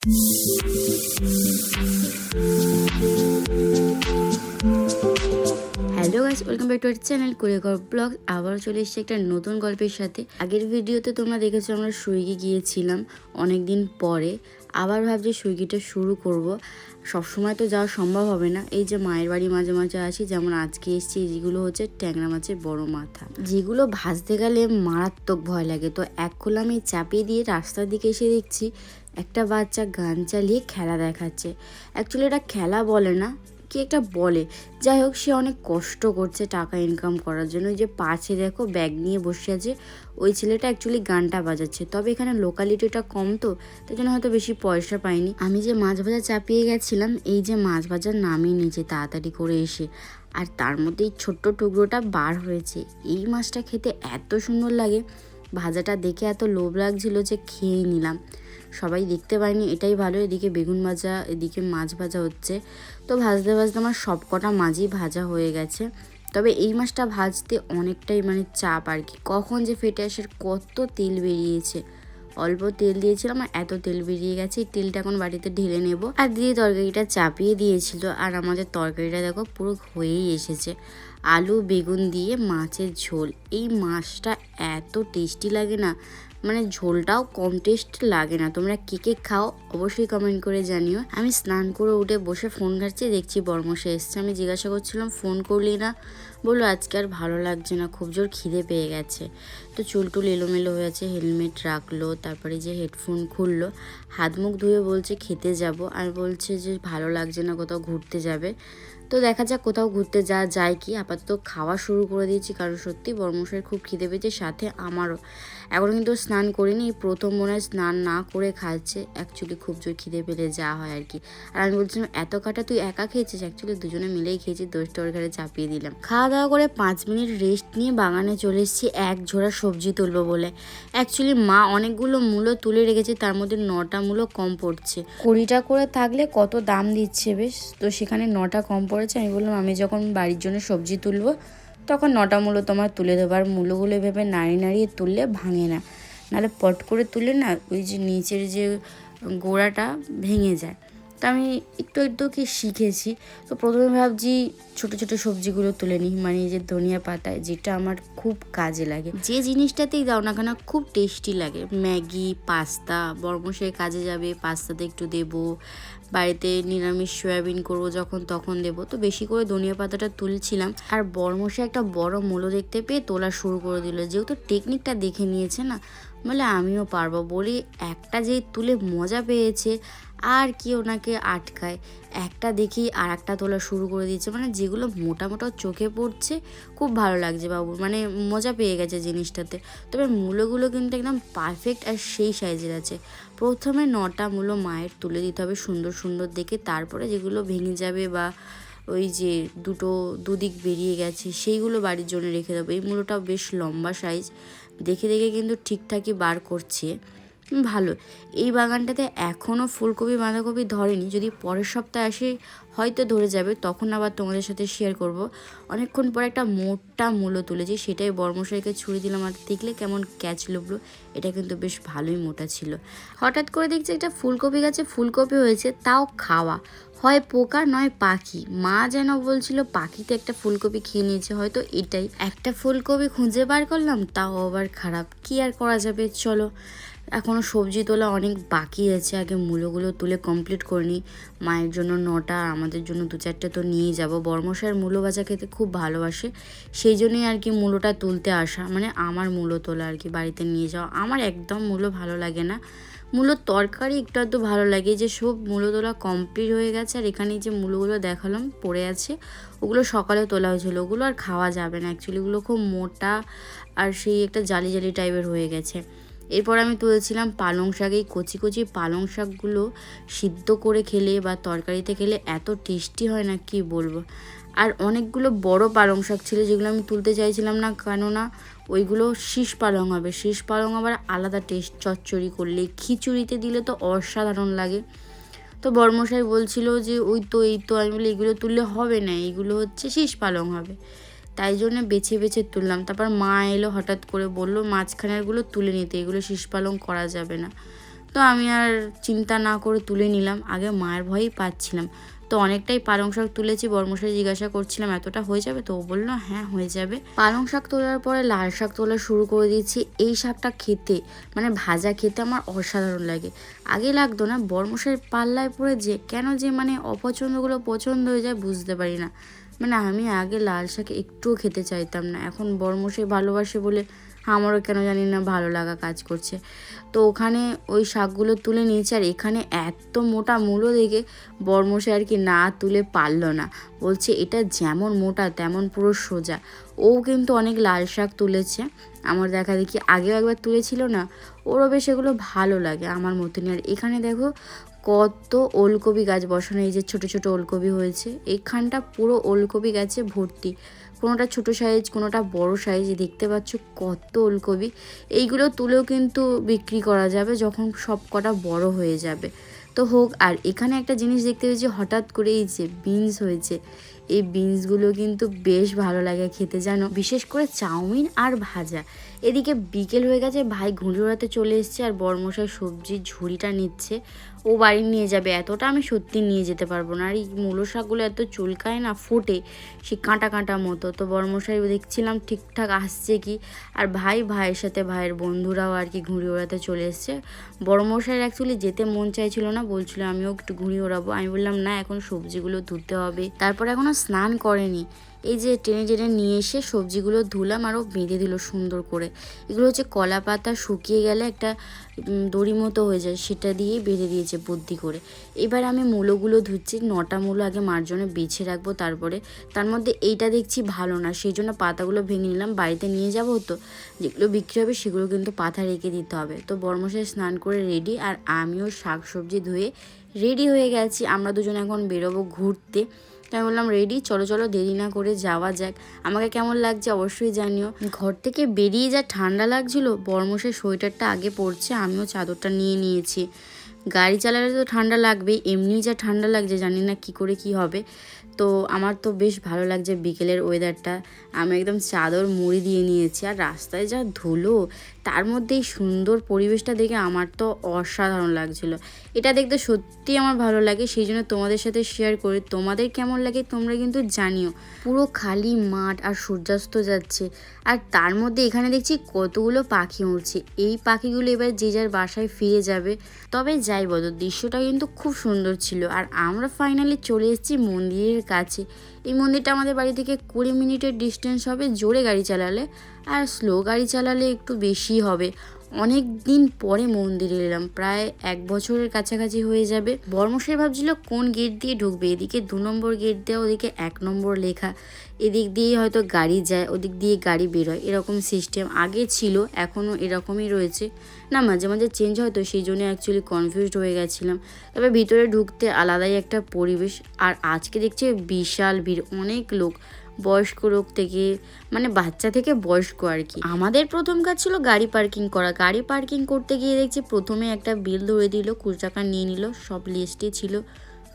Hello guys, welcome back to our channel Kuriyaghar blog. আবার চলে এসেছি একটা নতুন গল্পের সাথে। আগের ভিডিওতে তোমরা দেখেছো আমরা সুইগি গিয়েছিলাম অনেক দিন পরে। আবার ভাবছি সুইগিটা শুরু করব। সবসময় তো যাওয়া সম্ভব হবে না। এই যে মায়ের বাড়ি মাঝে মাঝে আসি, যেমন আজকে এসেছি। যেগুলো হচ্ছে ট্যাংরা মাছের বড় মাথা, যেগুলো ভাজতে গেলে মারাত্মক ভয় লাগে। তো এক খোলা আমি চাপিয়ে দিয়ে রাস্তার দিকে এসে দেখছি একটা বাচ্চা গান চালিয়ে খেলা দেখাচ্ছে। অ্যাকচুয়ালি এটা খেলা বলে না, কি একটা বলে। যাই হোক, সে অনেক কষ্ট করছে টাকা ইনকাম করার জন্য। ওই যে পাশে দেখো ব্যাগ নিয়ে বসে আছে, ওই ছেলেটা অ্যাকচুয়ালি গানটা বাজাচ্ছে। তবে এখানে লোকালিটিটা কম, তো তাই জন্য হয়তো বেশি পয়সা পাইনি। আমি যে মাছ ভাজা চাপিয়ে গেছিলাম, এই যে মাছ ভাজার নামিয়ে নিয়েছে তাড়াতাড়ি করে এসে, আর তার মধ্যে এই ছোট্ট টুকরোটা বার হয়েছে। এই মাছটা খেতে এত সুন্দর লাগে, ভাজাটা দেখে এত লোভ লাগছিল যে খেয়েই নিলাম। সবাই দেখতে পায়নি, এটাই ভালো। এদিকে বেগুন ভাজা, এদিকে মাছ ভাজা হচ্ছে। তো ভাজতে ভাজতে আমার সব কটা মাছই ভাজা হয়ে গেছে। তবে এই মাছটা ভাজতে অনেকটাই চাপ আর কি। কখন যে ফেটে আসে, কত তেল বেরিয়েছে। অল্প তেল দিয়েছিলাম আর এত তেল বেরিয়ে গেছে। এই তেলটা এখন বাড়িতে ঢেলে নেব। আর দিয়ে তরকারিটা চাপিয়ে দিয়েছিল। আর আমাদের তরকারিটা দেখো পুরো হয়েই এসেছে। আলু বেগুন দিয়ে মাছের ঝোল। এই মাছটা এত টেস্টি লাগে না, ঝোলটাও কম টেস্ট লাগে না। তোমরা কে কে খাও অবশ্যই কমেন্ট করে জানিও। আমি স্নান করে উঠে বসে ফোন ঘাটছি, দেখছি বর্মশাই এসছে। আমি জিজ্ঞাসা করছিলাম ফোন করলি না, বললো আজকে আর ভালো লাগছে না, খুব জোর খিদে পেয়ে গেছে। তো চুল টুল এলোমেলো হয়ে আছে, হেলমেট রাখলো, তারপরে যে হেডফোন খুললো, হাত মুখ ধুয়ে বলছে খেতে যাব। আর বলছে যে ভালো লাগছে না, কোথাও ঘুরতে যাবে। তো দেখা যাক কোথাও ঘুরতে যাওয়া যায় কি। আপাতত খাওয়া শুরু করে দিয়েছি, কারণ সত্যি বর্মশাইয়ের খুব খিদে পেয়েছে, সাথে আমারও। এখন কিন্তু স্নান করিনি, প্রথম মনে হয় স্নান না করে খাচ্ছে। অ্যাকচুয়ালি খুব জোর খিদে পেলে যা হয় আর কি। আর আমি বলছিলাম এত কাটা তুই একা খেয়েছিস? অ্যাকচুয়ালি দুজনে মিলেই খেয়েছি, দোষটা ওর ঘরে চাপিয়ে দিলাম। খাওয়া দাওয়া করে 5 মিনিট রেস্ট নিয়ে বাগানে চলে এসেছি এক ঝোড়া সবজি তুলবো বলে। অ্যাকচুয়ালি মা অনেকগুলো মূলো তুলে রেখেছে, তার মধ্যে 9টা মূলো কম পড়ছে। 20টা করে থাকলে কত দাম দিচ্ছে বেশ, তো সেখানে 9টা কম পড়েছে। আমি বললাম আমি যখন বাড়ির জন্য সবজি তুলবো তখন 9টা মূলো তোমার তুলে দেবো। আর মূলোগুলো ভেবে নাড়িয়ে নাড়িয়ে তুললে ভাঙে না, নাহলে পট করে তুলে না ওই যে নিচের যে গোড়াটা ভেঙে যায়। তো আমি একটু একটু কি শিখেছি। তো প্রথমে ভাবছি ছোটো ছোটো সবজিগুলো তুলে নিই, এই যে ধনিয়া পাতা, যেটা আমার খুব কাজে লাগে। যে জিনিসটাতেই দাও না কেন খুব টেস্টি লাগে। ম্যাগি, পাস্তা, বর্মশাই কাজে যাবে, পাস্তাতে একটু দেবো। বাড়িতে নিরামিষ সয়াবিন করবো যখন, তখন দেবো। তো বেশি করে ধনিয়া পাতাটা তুলছিলাম। আর বর্মশাই একটা বড় মূলো দেখতে পেয়ে তোলা শুরু করে দিল। যেহেতু টেকনিকটা দেখে নিয়েছে না, বলে আমিও পারবো বলি। একটা যেই তুলে মজা পেয়েছে, আর কি ওনাকে আটকায়। একটা দেখি আর একটা তোলা শুরু করে দিয়েছে। যেগুলো মোটা মোটা চোখে পড়ছে, খুব ভালো লাগছে বাবু, মজা পেয়ে গেছে জিনিসটাতে। তবে মূলোগুলো কিন্তু একদম পারফেক্ট আর সেই সাইজের আছে। প্রথমে 9টা মূলো মায়ের তুলে দিতে হবে সুন্দর সুন্দর দেখে, তারপরে যেগুলো ভেঙে যাবে বা ওই যে দুদিক বেরিয়ে গেছে সেইগুলো বাড়ির জন্য রেখে দেবো। এই মূলোটাও বেশ লম্বা সাইজ, দেখে দেখে কিন্তু ঠিকঠাকই বার করছে, ভালো। এই বাগানটাতে এখনও ফুলকপি বাঁধাকপি ধরেনি, যদি পরের সপ্তাহে আসে হয়তো ধরে যাবে, তখন আবার তোমাদের সাথে শেয়ার করব। অনেকক্ষণ পর একটা মোটা মূলো তুলেছি, সেটাই বর্মশাইকে ছুঁড়ে দিলাম। আর দেখলে কেমন ক্যাচ লুবলো, এটা কিন্তু বেশ ভালোই মোটা ছিল। হঠাৎ করে দেখছি একটা ফুলকপি গাছে ফুলকপি হয়েছে, তাও খাওয়া, হয় পোকা নয় পাখি। মা যেন বলছিল পাখিতে একটা ফুলকপি খেয়ে নিয়েছে, হয়তো এটাই। একটা ফুলকপি খুঁজে বার করলাম, তাও আবার খারাপ, কি আর করা যাবে। চলো, এখনও সবজি তোলা অনেক বাকি আছে, আগে মূলোগুলো তুলে কমপ্লিট করে নিই। মায়ের জন্য 9টা, আমাদের জন্য 2-4টে তো নিয়েই যাবো। বর্মশাইয়ের মূলো ভাজা খেতে খুব ভালোবাসে, সেই জন্যই আর কি মূলোটা তুলতে আসা, আমার মূলো তোলা আর কি, বাড়িতে নিয়ে যাওয়া। আমার একদম মূলো ভালো লাগে না, মূলোর তরকারি একটু আধটু ভালো লাগে। যে সব মূলো তোলা কমপ্লিট হয়ে গেছে। আর এখানে যে মূলোগুলো দেখালাম পড়ে আছে, ওগুলো সকালে তোলা হয়েছিল, ওগুলো আর খাওয়া যাবে না অ্যাকচুয়ালি, ওগুলো খুব মোটা আর সেই একটা জালি জালি টাইপের হয়ে গেছে। এরপর আমি তুলেছিলাম পালং শাক। এই কচি কচি পালং শাকগুলো সিদ্ধ করে খেলে বা তরকারিতে খেলে এত টেস্টি হয় না, কি বলবো। আর অনেকগুলো বড় পালং শাক ছিল, যেগুলো আমি তুলতে চাইছিলাম না, কেননা ওইগুলো শীষ পালং হবে। শীষ পালং আবার আলাদা টেস্ট, চচ্চড়ি করলে, খিচুড়িতে দিলে তো অসাধারণ লাগে। তো বর্মশাই বলছিল যে এই তো আমি বলি এগুলো তুললে হবে না, এইগুলো হচ্ছে শীষ পালং হবে। তাই জন্য বেছে বেছে তুললাম। তারপর মা এলো হঠাৎ করে, বললো মাঝখানেরগুলো তুলে নিতে, এগুলো শীষ পালং করা যাবে না। তো আমি আর চিন্তা না করে তুলে নিলাম। আগে মায়ের ভয়েই পাচ্ছিলাম, তো অনেকটাই পালং শাক তুলেছি। বর্মশাই জিজ্ঞাসা করছিলাম এতটা হয়ে যাবে, তো ও বললো হ্যাঁ হয়ে যাবে। পালং শাক তোলার পরে লাল শাক তোলা শুরু করে দিয়েছি। এই শাকটা খেতে মানে ভাজা খেতে আমার অসাধারণ লাগে। আগে লাগতো না, বর্মশাইয়ের পাল্লায় পড়ে যে কেন যে মানে অপছন্দগুলো পছন্দ হয়ে যায় বুঝতে পারি না। মানে আমি আগে লাল শাক একটুও খেতে চাইতাম না, এখন বর্মশাই ভালোবাসে বলে আমারও কেন জানি না ভালো লাগা কাজ করছে। তো ওখানে ওই শাকগুলো তুলে নিয়েছি। আর এখানে এত মোটা মূলো দেখে বর্মশাই আর কি না তুলে পারলো না, বলছে এটা যেমন মোটা তেমন পুরো সোজা। ও কিন্তু অনেক লাল শাক তুলেছে, আমার দেখা দেখি আগেও একবার তুলেছিল না, ওরও বেশ এগুলো ভালো লাগে আমার মতনই। আর এখানে দেখো কত ওলকপি গাছ বসানো, এই যে ছোটো ছোটো ওলকপি হয়েছে, এইখানটা পুরো ওলকপি গাছে ভর্তি, কোনোটা ছোটো সাইজ কোনোটা বড় সাইজ। দেখতে পাচ্ছ কত ওলকপি। এইগুলো তুলেও কিন্তু বিক্রি করা যাবে যখন সব কটা বড় হয়ে যাবে। তো হোক। আর এখানে একটা জিনিস দেখতে পেয়েছি হঠাৎ করে, এই যে বিনস হয়েছে, এই বিনসগুলো কিন্তু বেশ ভালো লাগে খেতে জানো, বিশেষ করে চাউমিন আর ভাজা। এদিকে বিকেল হয়ে গেছে, ভাই ঘুড়ি ওড়াতে চলে এসছে আর বর্মশাই সবজির ঝুড়িটা নিচ্ছে, ও বাড়ি নিয়ে যাবে। এতটা আমি সত্যি নিয়ে যেতে পারবো না, আর এই মূলো শাকগুলো এত চুলকায় না, ফোটে সে কাঁটা কাঁটা মতো। তো বর্মশাই দেখছিলাম ঠিকঠাক আসছে কি, আর ভাইয়ের সাথে ভাইয়ের বন্ধুরাও আর কি ঘুড়ি ওড়াতে চলে এসছে। বর্মশাইয়ের অ্যাকচুয়ালি যেতে মন চাইছিল না, বলছিল আমিও একটু ঘুড়ি ওড়াবো। আমি বললাম না, এখন সবজিগুলো ধুতে হবে। তারপরে এখনও স্নান করেনি, এই যে টেনে টেনে নিয়ে এসে সবজিগুলো ধুলাম, আরও বেঁধে দিল সুন্দর করে। এগুলো হচ্ছে কলা পাতা শুকিয়ে গেলে একটা দড়ি মতো হয়ে যায়, সেটা দিয়েই বেঁধে দিয়েছে বুদ্ধি করে। এবার আমি মূলোগুলো ধুচ্ছি, 9টা মূলো আগে মার জন্য বেছে রাখবো। তারপরে তার মধ্যে এইটা দেখছি ভালো না, সেই জন্য পাতাগুলো ভেঙে নিলাম, বাড়িতে নিয়ে যাবো। তো যেগুলো বিক্রি হবে সেগুলো কিন্তু পাতা রেখে দিতে হবে। তো বর্মশাই স্নান করে রেডি, আর আমিও শাক সবজি ধুয়ে রেডি হয়ে গেছি। আমরা দুজন এখন বেরোবো ঘুরতে। তাই বললাম রেডি, চলো চলো দেরি না করে যাওয়া যাক। আমাকে কেমন লাগছে অবশ্যই জানিও। ঘর থেকে বেরিয়ে যা ঠান্ডা লাগছিল, বর্মশাই সোয়েটারটা আগে পরছে, আমিও চাদরটা নিয়ে নিয়েছি। গাড়ি চালালে তো ঠান্ডা লাগবেই, এমনি যা ঠান্ডা লাগছে জানি না কি করে কি হবে। তো আমার তো বেশ ভালো লাগছে বিকেলের ওয়েদারটা। আমি একদম চাদর মুড়ি দিয়ে নিয়েছি, আর রাস্তায় যা ধুলো, তার মধ্যে এই সুন্দর পরিবেশটা দেখে আমার তো অসাধারণ লাগছিল। এটা দেখতে সত্যি আমার ভালো লাগে, সেই জন্য তোমাদের সাথে শেয়ার করি। তোমাদের কেমন লাগে তোমরা কিন্তু জানিও। পুরো খালি মাঠ আর সূর্যাস্ত যাচ্ছে, আর তার মধ্যে এখানে দেখছি কতগুলো পাখি উড়ছে। এই পাখিগুলো এবার যে যার বাসায় ফিরে যাবে। তবে যাই বলো, দৃশ্যটা কিন্তু খুব সুন্দর ছিল। আর আমরা ফাইনালি চলে এসেছি মন্দিরের কাছে। এই মন্দিরটা আমাদের বাড়ি থেকে 20 মিনিটের ডিস্টেন্স হবে জোরে গাড়ি চালালে, আর স্লো গাড়ি চালালে একটু বেশি হবে। অনেক দিন পরে মন্দিরে এলাম, প্রায় 1 বছরের কাছাকাছি হয়ে যাবে। বর্মশাই ভাবছিল কোন গেট দিয়ে ঢুকবে, এদিকে 2 নম্বর গেট দেওয়া, ওদিকে 1 নম্বর লেখা, এদিক দিয়ে হয়তো গাড়ি যায়, ওদিক দিয়ে গাড়ি বেরোয়, এরকম সিস্টেম আগে ছিল, এখনও এরকমই রয়েছে। না মাঝে মাঝে চেঞ্জ হয়, তো সেই জন্য অ্যাকচুয়ালি কনফিউজড হয়ে গেছিলাম। তবে ভিতরে ঢুকতে আলাদাই একটা পরিবেশ। আর আজকে দেখছি বিশাল ভিড়, অনেক লোক, বয়স্ক লোক থেকে মানে বাচ্চা থেকে বয়স্ক আর কি। আমাদের প্রথম কাজ ছিল গাড়ি পার্কিং করা। গাড়ি পার্কিং করতে গিয়ে দেখছি প্রথমে একটা বিল ধরে দিল, 20 টাকা নিয়ে নিল, সব লিস্টে ছিল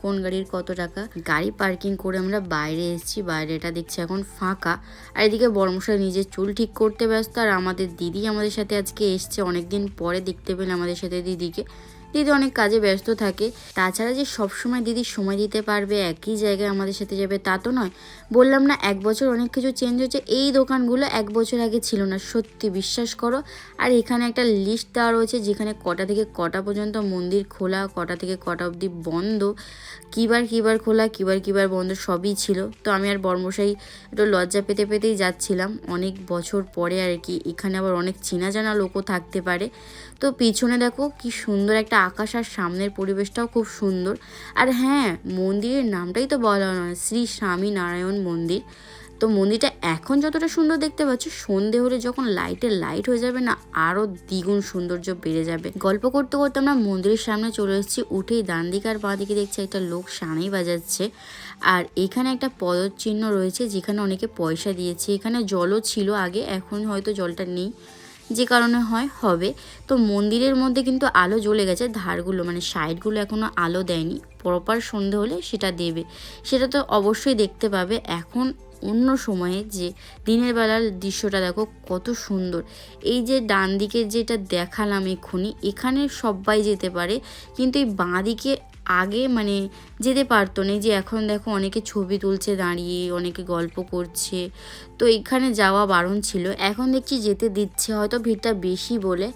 কোন গাড়ির কত টাকা। গাড়ি পার্কিং করে আমরা বাইরে এসেছি, বাইরেটা দেখছি এখন ফাঁকা। আর এদিকে বর্মশাই নিজের চুল ঠিক করতে ব্যস্ত, আর আমাদের দিদি আমাদের সাথে আজকে এসছে, অনেকদিন পরে দেখতে পেলে আমাদের সাথে দিদিকে। দিদি অনেক কাজে ব্যস্ত থাকে, তাছাড়া যে সবসময় দিদি সময় দিতে পারবে, একই জায়গায় আমাদের সাথে যাবে তা তো নয়। বললাম না 1 বছর অনেক কিছু চেঞ্জ হয়েছে, এই দোকানগুলো 1 বছর আগে ছিল না, সত্যি বিশ্বাস করো। আর এখানে একটা লিস্ট দেওয়া রয়েছে যেখানে কটা থেকে কটা পর্যন্ত মন্দির খোলা, কটা থেকে কটা অবধি বন্ধ, কিবার খোলা, কিবার বন্ধ, সবই ছিল। তো আমি আর বর্মশাই একটু লজ্জা পেতে পেতেই যাচ্ছিলাম, অনেক বছর পরে আর কি। এখানে আবার অনেক চেনা জানা লোকও থাকতে পারে। তো পিছনে দেখো কি সুন্দর একটা আকাশ, আর সামনের পরিবেশটাও খুব সুন্দর। আর হ্যাঁ, মন্দিরের নামটাই তো বলা নয়, শ্রী স্বামী নারায়ণ মন্দির। তো মন্দিরটা এখন যতটা সুন্দর দেখতে পাচ্ছ, সন্ধে হলে যখন লাইট হয়ে যাবে না, আরও দ্বিগুণ সৌন্দর্য বেড়ে যাবে। গল্প করতে করতে আমরা মন্দিরের সামনে চলে এসেছি। উঠেই ডান দিকে আর বাঁ দিকে দেখছি একটা লোক সানাই বাজাচ্ছে। আর এখানে একটা পদচিহ্ন রয়েছে যেখানে অনেকে পয়সা দিয়েছে। এখানে জলও ছিল আগে, এখন হয়তো জলটা নেই, যে কারণে হবে। তো মন্দিরের মধ্যে কিন্তু আলো জ্বলে গেছে, ধারগুলো মানে সাইডগুলো এখনও আলো দেয়নি, প্রপার সন্ধে হলে সেটা দেবে, সেটা তো অবশ্যই দেখতে পাবে। এখন অন্য সময়ে যে দিনের বেলার দৃশ্যটা দেখো কত সুন্দর। এই যে ডান দিকে যেটা দেখালাম এক্ষুনি, এখানে সবাই যেতে পারে, কিন্তু এই বাঁ দিকে আগে মানে যেতে পারতো না। যে এখন দেখো অনেকে ছবি তুলছে দাঁড়িয়ে, অনেকে গল্প করছে, তো এখানে যাওয়া বারণ ছিল। এখন দেখছি যেতে দিচ্ছে, হয়তো ভিড়টা বেশি বলে।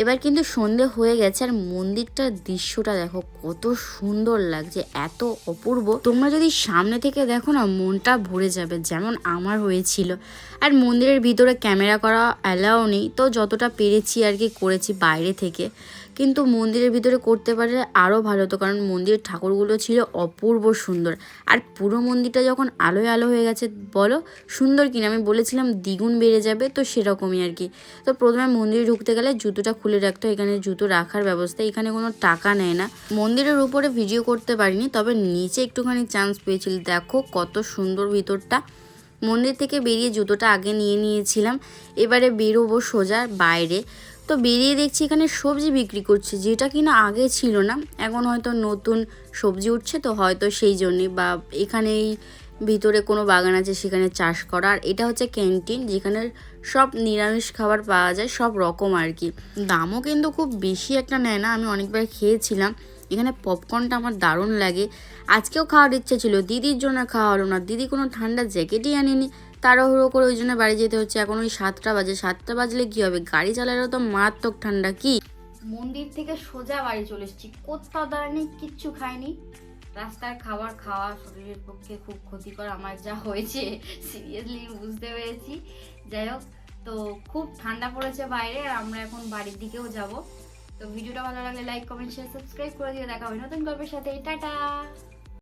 এবার কিন্তু সন্ধে হয়ে গেছে, আর মন্দিরটার দৃশ্যটা দেখো কত সুন্দর লাগছে, এত অপূর্ব। তোমরা যদি সামনে থেকে দেখো না, মনটা ভরে যাবে, যেমন আমার হয়েছিল। আর মন্দিরের ভিতরে ক্যামেরা করা অ্যালাও নেই, তো যতটা পেরেছি আর কি করেছি বাইরে থেকে। কিন্তু মন্দিরের ভিতরে করতে পারলে আরও ভালো হতো, কারণ মন্দিরের ঠাকুরগুলো ছিল অপূর্ব সুন্দর। আর পুরো মন্দিরটা যখন আলোয় আলো হয়ে গেছে, বলো সুন্দর কিনা, আমি বলেছিলাম দ্বিগুণ বেড়ে যাবে, তো সেরকমই আর কি। তো প্রথমে মন্দিরে ঢুকতে গেলে জুতোটা খুলে রাখতে হয়, এখানে জুতো রাখার ব্যবস্থা, এখানে কোনো টাকা নেয় না। মন্দিরের উপরে ভিডিও করতে পারিনি, তবে নিচে একটুখানি চান্স পেয়েছিল। দেখো কত সুন্দর ভিতরটা। মন্দির থেকে বেরিয়ে জুতোটা আগে নিয়ে নিয়েছিলাম, এবারে বেরোবো সোজা বাইরে। তো বেরিয়ে দেখছি এখানে সবজি বিক্রি করছে, যেটা কিনা আগে ছিল না, এখন হয়তো নতুন সবজি উঠছে, তো হয়তো সেই জন্যই, বা এখানেই ভিতরে কোনো বাগান আছে সেখানে চাষ করা। আর এটা হচ্ছে ক্যান্টিন, যেখানে সব নিরামিষ খাবার পাওয়া যায়, সব রকম আর কি। দামও কিন্তু খুব বেশি একটা নেয় না, আমি অনেকবার খেয়েছিলাম। এখানে পপকর্নটা আমার দারুণ লাগে। আজকেও খাওয়ার ইচ্ছে ছিল, দিদির জন্য খাওয়া হলো না, দিদি কোনো ঠান্ডা জ্যাকেটই আনেনি, তাড়াহুড়ো করে ওই জন্য বাড়ি যেতে হচ্ছে। এখন ওই 7টা বাজে, 7টা বাজলে কী হবে, গাড়ি চালালেও তো মারাত্মক ঠান্ডা। কি মন্দির থেকে সোজা বাড়ি চলে এসেছি, কোথাও দাঁড়ানি, কিচ্ছু খাইনি। রাস্তার খাবার খাওয়া শরীরের পক্ষে খুব ক্ষতিকর, আমার যা হয়েছে সিরিয়াসলি বুঝতে পেরেছি। যাই হোক, তো খুব ঠান্ডা পড়েছে বাইরে, আর আমরা এখন বাড়ির দিকেও যাব। তো ভিডিওটা ভালো লাগলে লাইক, কমেন্ট, শেয়ার, সাবস্ক্রাইব করে দিয়ে দেখা হবে নতুন গল্পের সাথে। টাটা।